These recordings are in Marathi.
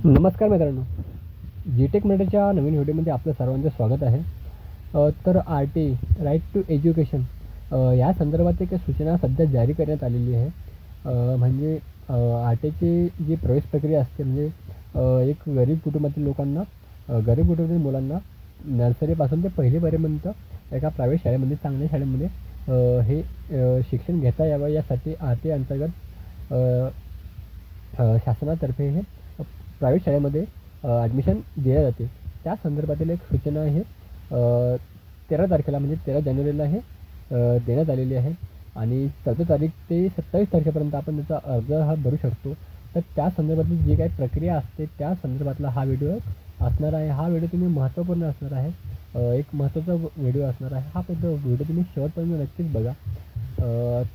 नमस्कार मित्रांनो, जीटेक मराठीच्या नवीन व्हिडिओमध्ये आपलं सर्वांचं स्वागत आहे. तर RT राईट टू एज्युकेशन या संदर्भात एक सूचना सध्या जारी करण्यात आलेली आहे. म्हणजे RTची जी प्रवेश प्रक्रिया असते म्हणजे एक गरीब कुटुंबातील लोकांना, गरीब कुटुंबातील मुलांना नर्सरीपासून ते पहिलीपर्यंत एका प्रायव्हेट शाळेमध्ये, चांगल्या शाळेमध्ये हे शिक्षण घेता यावं यासाठी RT अंतर्गत शासनातर्फे हे प्रायव्हेट शाळेमध्ये ॲडमिशन दिले जाते. त्या संदर्भातील एक सूचना आहे 13 तारखेला म्हणजे 13 जानेवारीला हे देण्यात आलेली आहे आणि 14 तारीख ते 27 तारखेपर्यंत आपण त्याचा अर्ज हा भरू शकतो. तर त्या संदर्भातली जी काही प्रक्रिया असते त्या संदर्भातला हा व्हिडिओ असणार आहे. हा व्हिडिओ तुम्ही महत्त्वपूर्ण असणार आहे, एक महत्त्वाचा व्हिडिओ असणार आहे. हा व्हिडिओ तुम्ही शेवटपर्यंत नक्कीच बघा.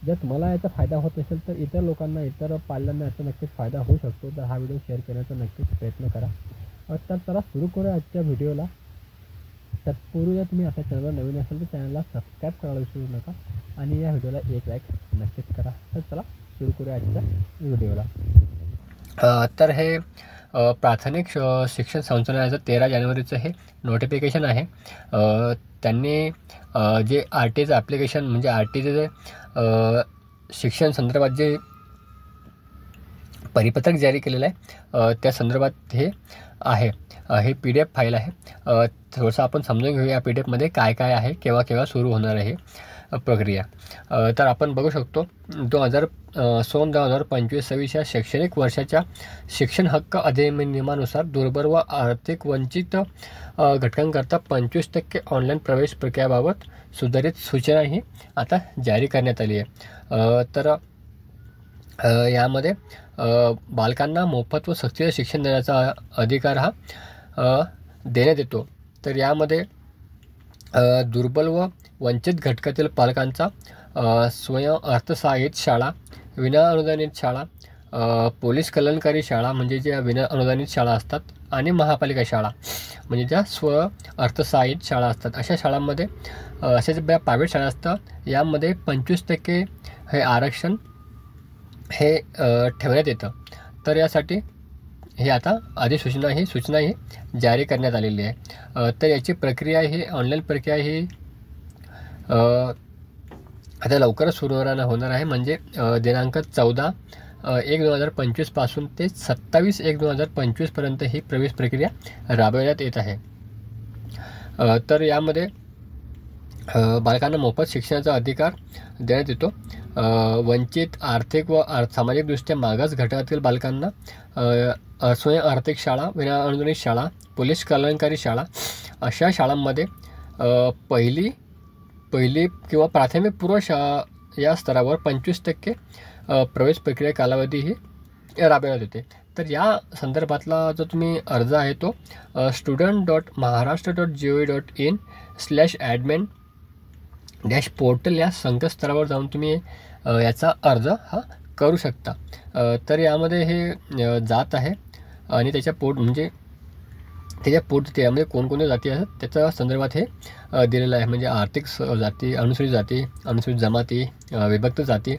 जर तुम्हाला याचा फायदा होत असेल तर इतर लोकांना, इतर पाल्यांना याचा नक्कीच फायदा होऊ शकतो. तर हा व्हिडिओ शेअर करण्याचा नक्कीच प्रयत्न करा. तर चला सुरू करूया आजच्या व्हिडिओला. तत्पूर्वी जर तुम्ही आपल्या चॅनलवर नवीन असेल तर चॅनलला सबस्क्राईब करायला विसरू नका आणि या व्हिडिओला एक लाईक नक्कीच करा. तर चला सुरू करूया आजच्या व्हिडिओला. तर हे प्राथमिक शिक्षण संचालनालयाचं 13 जानेवारीचं हे नोटिफिकेशन आहे. त्यांनी जे RTचं ॲप्लिकेशन म्हणजे RTचं जे शिक्षण संदर्भात जे परिपत्रक जारी केलेलं आहे त्या संदर्भात हे आहे. हे PDF फाईल आहे. थोडंसं आपण समजून घेऊया या PDFमध्ये काय काय आहे, केव्हा केव्हा सुरू होणार आहे प्रक्रिया. तर आपण बघू शकतो 2025-26 या शैक्षणिक वर्षाच्या शिक्षण हक्क अधिनियमानुसार दुर्बल व आर्थिक वंचित घटकांकरता 25% ऑनलाईन प्रवेश प्रक्रियाबाबत सुधारित सूचना ही आता जारी करण्यात आली आहे. तर यामध्ये बालकांना मोफत व सक्तीचे शिक्षण देण्याचा अधिकार हा देण्यात येतो. तर यामध्ये दुर्बल व वंचित घटकातील पालकांचा स्वयं अर्थसहाय्यित शाळा, विना अनुदानित शाळा, पोलीस कल्याणकारी शाळा म्हणजे ज्या विना अनुदानित शाळा असतात आणि महापालिका शाळा म्हणजे ज्या अर्थसहाय्यित शाळा असतात, अशा शाळांमध्ये अशा ज्या प्रायव्हेट शाळा असतात यामध्ये 25% हे आरक्षण हे ठेवण्यात येतं. तर यासाठी हे आता सूचना ही जारी करण्यात आलेली आहे. तर याची प्रक्रिया ही ऑनलाईन प्रक्रिया ही आता लवकरच सुरू होणार आहे. म्हणजे दिनांक 14/1/2025 पासून ते 27/1/2025 पर्यंत ही प्रवेश प्रक्रिया राबवण्यात येत आहे. तर यामध्ये बालकांना मोफत शिक्षणाचा अधिकार देण्यात येतो. वंचित, आर्थिक व सामाजिकदृष्ट्या मागास घटकातील बालकांना स्वयं आर्थिक शाळा, विना अनुदानित शाळा, पोलीस कल्याणकारी शाळा अशा शाळांमध्ये पहिली किंवा प्राथमिक पूर्व या स्तरावर 25% प्रवेश प्रक्रिया कालावधी ही राबवण्यात येते. तर या संदर्भातला जो तुम्ही अर्ज आहे तो student.maharashtra.gov.in/admin-portal या संकेतस्थळावर जाऊन तुम्ही याचा अर्ज हा करू शकता. तर यामध्ये हे जात आहे आणि त्याच्या त्यामध्ये कोणकोणत्या जाती आहेत त्याच्या संदर्भात हे दिलेलं आहे. म्हणजे आर्थिक जाती, अनुसूचित जमाती, विभक्त जाती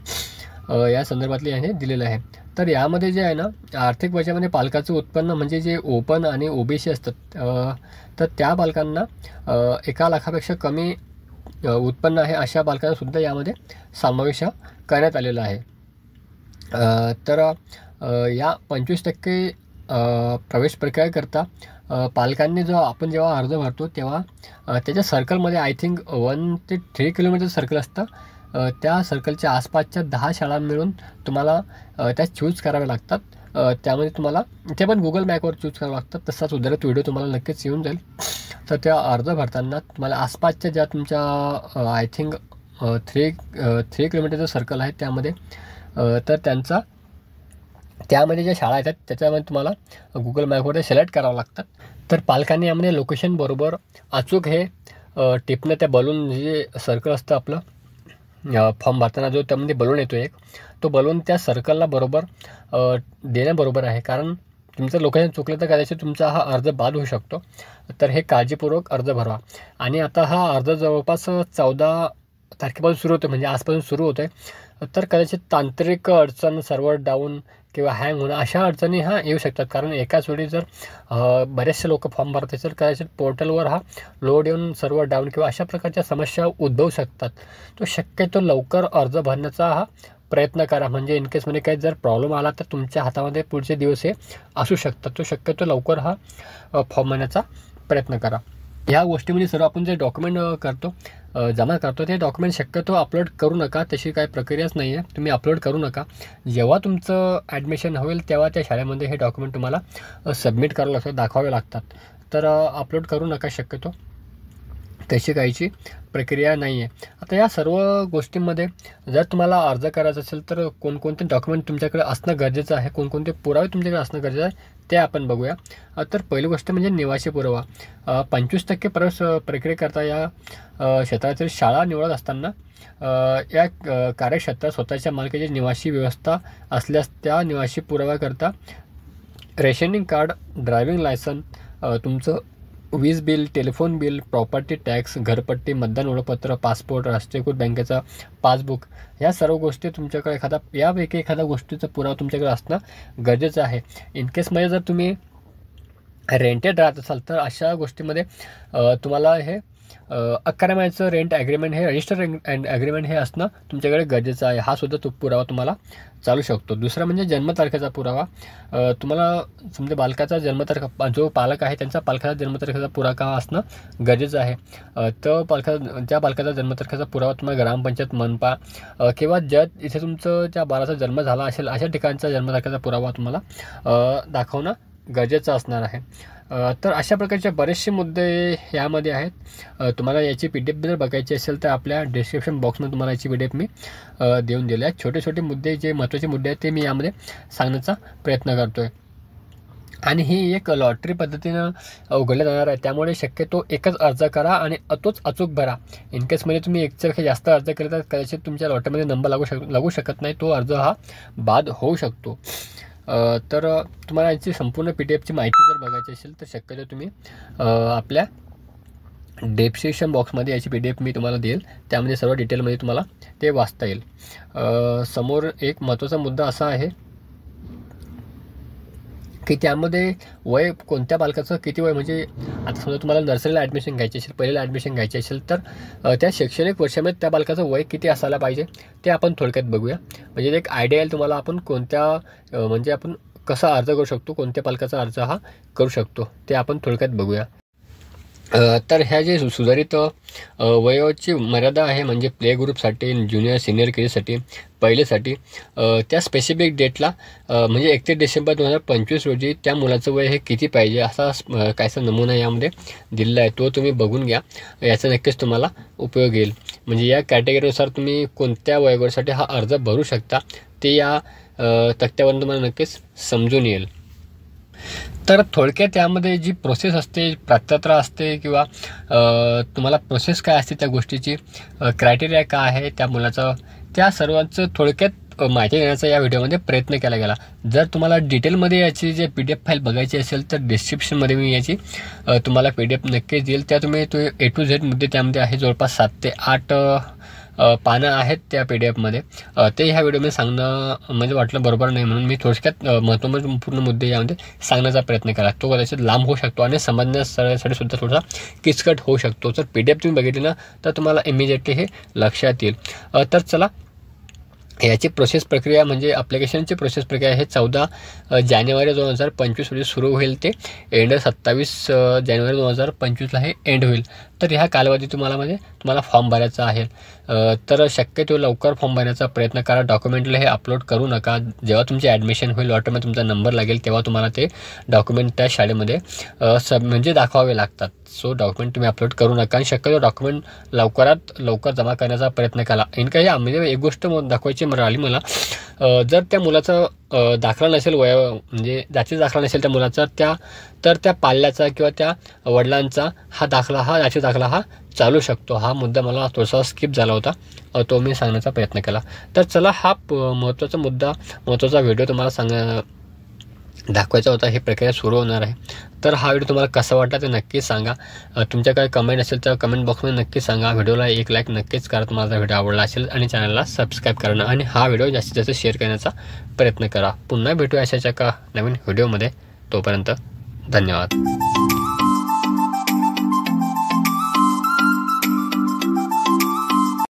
या संदर्भातले हे दिलेलं आहे. तर यामध्ये जे आहे ना, आर्थिक वर्षामध्ये पालकाचं उत्पन्न म्हणजे जे ओपन आणि OBC असतात तर त्या बालकांना 1 लाखापेक्षा कमी उत्पन्न आहे अशा बालकांनासुद्धा यामध्ये समावेश करण्यात आलेला आहे. तर या 25% प्रवेश प्रक्रियेकरता पालकांनी आपण जेव्हा अर्ज भरतो तेव्हा त्याच्या सर्कलमध्ये आय थिंक 1 ते 3 किलोमीटर सर्कल असतं. त्या सर्कलच्या आसपासच्या 10 शाळा मिळून तुम्हाला त्या चूज कराव्या लागतात. त्यामध्ये तुम्हाला ते पण गुगल मॅपवर चूज करावं लागतात. तसा सुधारित व्हिडिओ तुम्हाला नक्कीच येऊन जाईल. तर त्या अर्ज भरताना तुम्हाला आसपासच्या ज्या तुमच्या आय थिंक 3 किलोमीटरचं सर्कल आहे त्यामध्ये तर त्यामध्ये ज्या शाळा आहेत त्याच्यामध्ये तुम्हाला गुगल मॅपवर सिलेक्ट करावं लागतात. तर पालकांनी यामध्ये लोकेशन बरोबर अचूक हे टिपणं त्या बलून जे सर्कल असतं आपलं फॉर्म भरताना जो त्यामध्ये बलून येतो एक, तो बलून त्या सर्कलला बरोबर देणं बरोबर आहे. कारण तुमचं लोकेशन चुकलं तर कदाचित तुमचा हा अर्ज बाद होऊ शकतो. तर हे काळजीपूर्वक अर्ज भरवा. आणि आता हा अर्ज जवळपास 14 तारखेपासून सुरू होतो म्हणजे आजपासून सुरू होतं आहे. तर कदाचित तांत्रिक अडचण, सर्व्हर डाऊन किंवा हँग होणं अशा अडचणी येऊ शकतात. कारण एकाच वेळी जर बरेचसे लोक फॉर्म भरत असेल, कदाचित पोर्टलवर लोड येऊन सर्व्हर डाऊन किंवा अशा प्रकारच्या समस्या उद्भवू शकतात. तो शक्यतो लवकर अर्ज भरण्याचा प्रयत्न करा. म्हणजे इन केसमध्ये काही जर प्रॉब्लेम आला तर तुमच्या हातामध्ये पुढचे दिवस हे असू शकतात. तो शक्यतो लवकर फॉर्म भरण्याचा प्रयत्न करा. ह्या गोष्टीमध्ये सर्व आपण जे डॉक्युमेंट जमा करतो ते डॉक्युमेंट शक्यतो अपलोड करू नका. तशी काही प्रक्रियाच नाही आहे, तुम्ही अपलोड करू नका. जेव्हा तुमचं ॲडमिशन होईल तेव्हा त्या शाळेमध्ये हे डॉक्युमेंट तुम्हाला सबमिट करावं लागतं, दाखवावे लागतात. तर अपलोड करू नका शक्यतो, तशी काहीची प्रक्रिया नाही आहे. आता या सर्व गोष्टींमध्ये जर तुम्हाला अर्ज करायचा असेल तर कोणकोणते डॉक्युमेंट तुमच्याकडे असणं गरजेचं आहे, कोणकोणते पुरावे तुमच्याकडे असणं गरजेचं आहे ते आपण बघूया. तर पहिली गोष्ट म्हणजे निवासी पुरावा. 25% प्रवेश प्रक्रियेकरता या क्षेत्रातील शाळा निवडत असताना या कार्यक्षेत्रात स्वतःच्या मालकीची निवासी व्यवस्था असल्यास त्या निवासी पुराव्याकरता रेशनिंग कार्ड, ड्रायव्हिंग लायसन, तुमचं वीज bill, telephone bill, property tax, घरपट्टी, मतदान ओळखपत्र, पासपोर्ट, राष्ट्रीयकृत बँकेचा पासबुक, ह्या सर्व गोष्टी तुमच्याकडे यापैकी एखाद्या गोष्टीचा पुरावा तुमच्याकडे असणं गरजेचं आहे. इन केसमध्ये जर तुम्ही रेंटेड राहत असाल तर अशा गोष्टीमध्ये तुम्हाला हे 11 महिन्याचं रेंट ॲग्रीमेंट, हे रजिस्टर ॲग्रीमेंट हे असणं तुमच्याकडे गरजेचं आहे. हा सुद्धा पुरावा तुम्हाला चालू शकतो. दुसरा म्हणजे जन्मतारखेचा पुरावा. तुम्हाला समजा बालकाचा जन्मतारखा, जो पालक आहे त्यांचा पालकाचा जन्मतारखेचा पुरावा असणं गरजेचं आहे. त्या बालकाचा जन्मतारखेचा पुरावा तुम्हाला ग्रामपंचायत, मनपा किंवा इथे तुमचं त्या बाळाचा जन्म झाला असेल अशा ठिकाणचा जन्मतारखेचा पुरावा तुम्हाला दाखवणं गरजेचं असणार आहे. तर अशा प्रकारचे बरेचसे मुद्दे यामध्ये आहेत. तुम्हाला याची PDF जर बघायची असेल तर आपल्या डिस्क्रिप्शन बॉक्समध्ये तुम्हाला याची PDF मी देऊन दिली आहे. छोटे छोटे मुद्दे, जे महत्त्वाचे मुद्दे आहेत ते मी यामध्ये सांगण्याचा प्रयत्न करतो आहे. आणि ही एक लॉटरी पद्धतीनं उघडल्या जाणार आहे, त्यामुळे शक्यतो एकच अर्ज करा आणि तोच अचूक भरा. इन केसमध्ये तुम्ही एकपेक्षा जास्त अर्ज केले तर कदाचित तुमच्या लॉटरीमध्ये नंबर लागू शकत नाही, तो अर्ज बाद होऊ शकतो. तर तुम्हाला याची संपूर्ण PDFची माहिती जर बघायची असेल तर शक्यतो तुम्ही आपल्या डिस्क्रिप्शन बॉक्समध्ये याची PDF मी तुम्हाला देईल, त्यामध्ये सर्व डिटेलमध्ये तुम्हाला ते वाचता येईल. समोर एक महत्त्वाचा मुद्दा असा आहे की त्यामध्ये वय, कोणत्या बालकाचं किती वय, म्हणजे आता समजा तुम्हाला नर्सरीला ॲडमिशन घ्यायची असेल, पहिल्याला ॲडमिशन घ्यायची असेल तर त्या शैक्षणिक वर्षामध्ये त्या बालकाचं वय किती असायला पाहिजे ते आपण थोडक्यात बघूया. म्हणजे एक आयडिया येईल तुम्हाला आपण म्हणजे आपण कसा अर्ज करू शकतो, कोणत्या पालकाचा अर्ज करू शकतो ते आपण थोडक्यात बघूया. तर ह्या जे सुधारित वयोची मर्यादा आहे, म्हणजे प्ले ग्रुपसाठी, ज्युनियर सिनियर KG पहिलेसाठी, त्या स्पेसिफिक डेटला म्हणजे 31 डिसेंबर 2025 रोजी त्या मुलाचं वय हे किती पाहिजे असा कायसा नमुना यामध्ये दिलेला आहे. तो तुम्ही बघून घ्या, याचा नक्कीच तुम्हाला उपयोग येईल. म्हणजे या कॅटेगरीनुसार तुम्ही कोणत्या वयोगटासाठी अर्ज भरू शकता ते या तक्त्यावरून तुम्हाला नक्कीच समजून येईल. तर थोडक्यात त्यामध्ये जी प्रोसेस असते, पात्रता असते किंवा तुम्हाला प्रोसेस काय असते, त्या गोष्टीची क्रायटेरिया काय आहे त्या मुलाचं, त्या सर्वांचं थोडक्यात माहिती देण्याचा या व्हिडिओमध्ये प्रयत्न केला गेला. जर तुम्हाला डिटेलमध्ये याची जे PDF फाईल बघायची असेल तर डिस्क्रिप्शनमध्ये मी याची तुम्हाला PDF नक्कीच देईल. त्या तुम्ही A to Z मुद्दे त्यामध्ये आहे, जवळपास 7 ते 8 पानं आहेत त्या PDFमध्ये. ते ह्या व्हिडिओमध्ये सांगणं म्हणजे वाटलं बरोबर नाही, म्हणून मी थोडक्यात महत्त्वपूर्ण मुद्दे यामध्ये सांगण्याचा प्रयत्न केला. तो कदाचित लांब होऊ शकतो आणि समजण्यासाठी सुद्धा थोडासा किचकट होऊ शकतो. जर PDF तुम्ही बघितली ना तर तुम्हाला इमिजिएटली हे लक्षात येईल. तर चला, याची प्रोसेस प्रक्रिया म्हणजे ॲप्लिकेशनची प्रोसेस प्रक्रिया हे 14 जानेवारी 2025 रोजी सुरू होईल, ते एंड 27 जानेवारी 2025ला हे एंड होईल. तर ह्या कालावधी तुम्हाला फॉर्म भरायचा आहे. तर शक्यतो लवकर फॉर्म भरण्याचा प्रयत्न करा. डॉक्युमेंटला हे अपलोड करू नका. जेव्हा तुमचे ॲडमिशन होईल, ऑटोमॅटिक तुमचा नंबर लागेल, तेव्हा तुम्हाला ते डॉक्युमेंट त्या शाळेमध्ये म्हणजे दाखवावे लागतात. सो डॉक्युमेंट तुम्ही अपलोड करू नका आणि शक्यतो डॉक्युमेंट लवकरात लवकर जमा करण्याचा प्रयत्न करा. म्हणजे एक गोष्ट दाखवायची राहिली मला, जर त्या मुलाचा दाखला नसेल, म्हणजे जातीचा दाखला नसेल त्या मुलाचा, तर त्या पाल्याचा किंवा त्या वडिलांचा जातीचा दाखला चालू शकतो. हा मुद्दा मला थोडासा स्किप झाला होता, तो मी सांगण्याचा प्रयत्न केला. तर चला, हा महत्त्वाचा व्हिडिओ तुम्हाला दाखवायचा होता, ही प्रक्रिया सुरू होणार आहे. तर हा व्हिडिओ तुम्हाला कसा वाटला ते नक्कीच सांगा. तुमच्या काही कमेंट असेल तर कमेंट बॉक्समध्ये नक्कीच सांगा. व्हिडिओला एक लाईक नक्कीच करा तुम्हाला व्हिडिओ आवडला असेल, आणि चॅनलला सबस्क्राईब करणं आणि हा व्हिडिओ जास्तीत जास्त शेअर करण्याचा प्रयत्न करा. पुन्हा भेटूया अशाच एका नवीन व्हिडिओमध्ये. तोपर्यंत धन्यवाद.